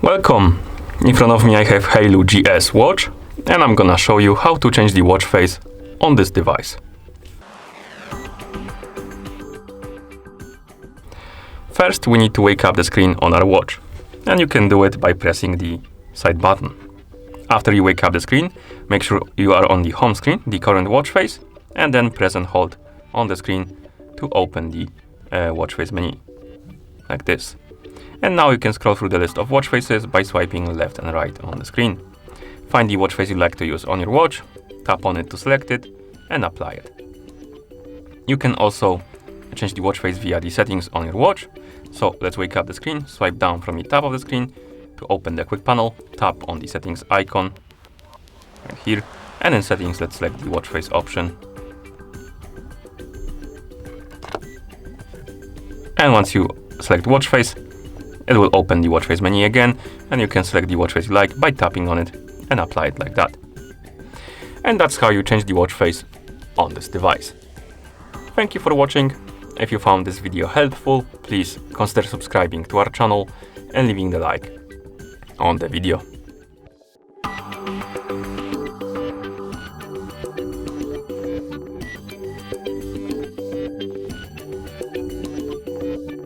Welcome! In front of me I have HAYLOU GS watch, and I'm gonna show you how to change the watch face on this device. First, we need to wake up the screen on our watch, and you can do it by pressing the side button. After you wake up the screen, make sure you are on the home screen, the current watch face, and then press and hold on the screen to open the watch face menu, like this. And now you can scroll through the list of watch faces by swiping left and right on the screen. Find the watch face you like to use on your watch, tap on it to select it, and apply it. You can also change the watch face via the settings on your watch. So let's wake up the screen, swipe down from the top of the screen to open the quick panel, tap on the settings icon right here, and in settings let's select the watch face option. And once you select watch face, it will open the watch face menu again, and you can select the watch face you like by tapping on it and apply it like that. And that's how you change the watch face on this device. Thank you for watching. If you found this video helpful, please consider subscribing to our channel and leaving the like on the video.